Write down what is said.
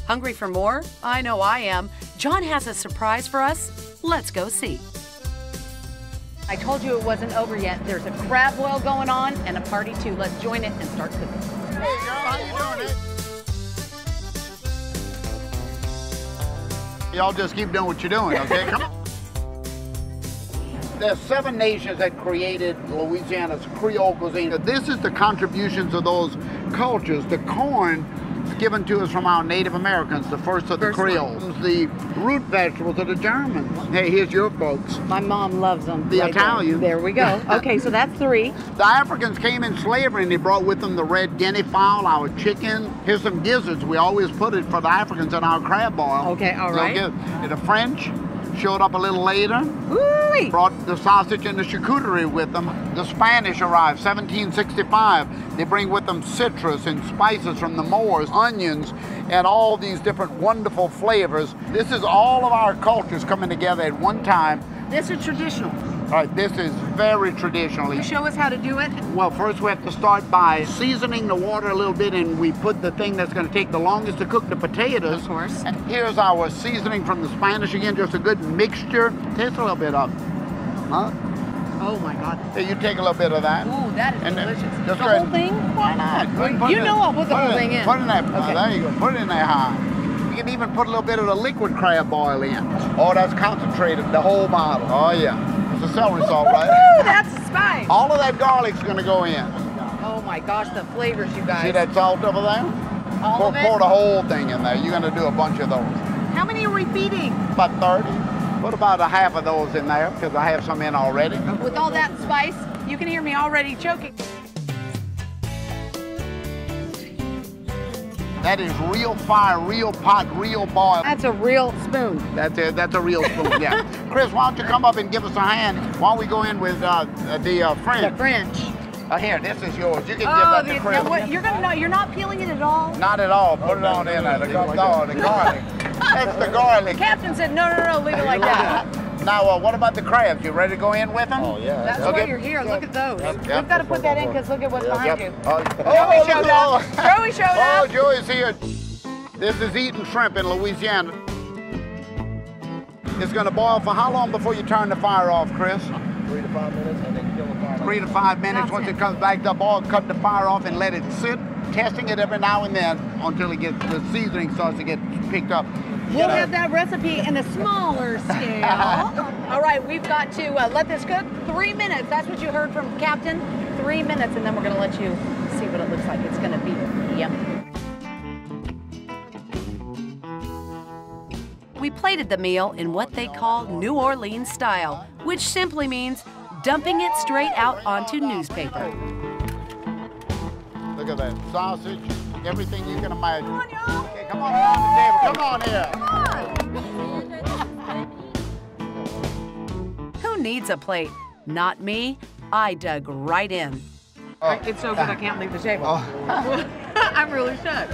Hungry for more? I know I am. John has a surprise for us. Let's go see. I told you it wasn't over yet. There's a crab boil going on and a party too. Let's join it and start cooking. There you go. How you doing? Y'all just keep doing what you're doing, okay? Come on. There's 7 nations that created Louisiana's Creole cuisine. This is the contributions of those cultures. The corn is given to us from our Native Americans, the first of the Creoles. The root vegetables of the Germans. Hey, here's your folks. My mom loves them. The Italians. There we go. Okay, so that's 3. The Africans came in slavery and they brought with them the red guinea fowl, our chicken. Here's some gizzards. We always put it for the Africans in our crab boil. Okay, all right. The French showed up a little later. Woo-wee. Brought the sausage and the charcuterie with them. The Spanish arrived, 1765. They bring with them citrus and spices from the Moors, onions, and all these different wonderful flavors. This is all of our cultures coming together at one time. This is traditional. All right, this is very traditional. You show us how to do it? Well, first we have to start by seasoning the water a little bit, and we put the thing that's going to take the longest to cook, the potatoes. Of course. And here's our seasoning from the Spanish again, just a good mixture. Taste a little bit of, huh? Oh my God. Here, you take a little bit of that. Ooh, that is delicious. Just The whole thing? Why not? You know I'll put the whole thing in. Put it in there. Okay. There you go. Put it in there high. You can even put a little bit of the liquid crab boil in. Oh, that's concentrated, the whole bottle. Oh yeah. It's a celery salt, right? Woo, that's a spice. All of that garlic's gonna go in. Oh my gosh, the flavors, you guys. See that salt over there? All of it? Pour the whole thing in there. You're gonna do a bunch of those. How many are we feeding? About 30. Put about a half of those in there because I have some in already. With all that spice, you can hear me already choking. That is real fire, real pot, real boil. That's a real spoon. That's it. That's a real spoon, yeah. Chris, why don't you come up and give us a hand while we go in with the French. The French. Here, this is yours. You can give that to Chris. Now what, you're not peeling it at all? Not at all. Put it on in there. The garlic. That's the garlic. The captain said, no, leave it like that. Now, what about the crabs? You ready to go in with them? Oh, yeah. That's why you're here. Look at those. Yep. We've got to put that in because look at what's behind you. Oh, Joey showed up. Joey showed Oh, up. Joey's here. This is eating shrimp in Louisiana. It's going to boil for how long before you turn the fire off, Chris? 3 to 5 minutes, and then kill the fire. 3 to 5 minutes. Once it comes back to boil, cut the fire off and let it sit. Testing it every now and then until it gets the seasoning starts to get picked up. We'll have that recipe in a smaller scale. All right, we've got to let this cook 3 minutes. That's what you heard from Captain. 3 minutes, and then we're going to let you see what it looks like. It's going to be yummy. We plated the meal in what they call New Orleans style, which simply means dumping it straight out onto newspaper. Look at that. Sausage, everything you can imagine. Come on, y'all. Okay, come on around the table. Come on here. Who needs a plate? Not me. I dug right in. It's so good I can't leave the table. I'm really shocked.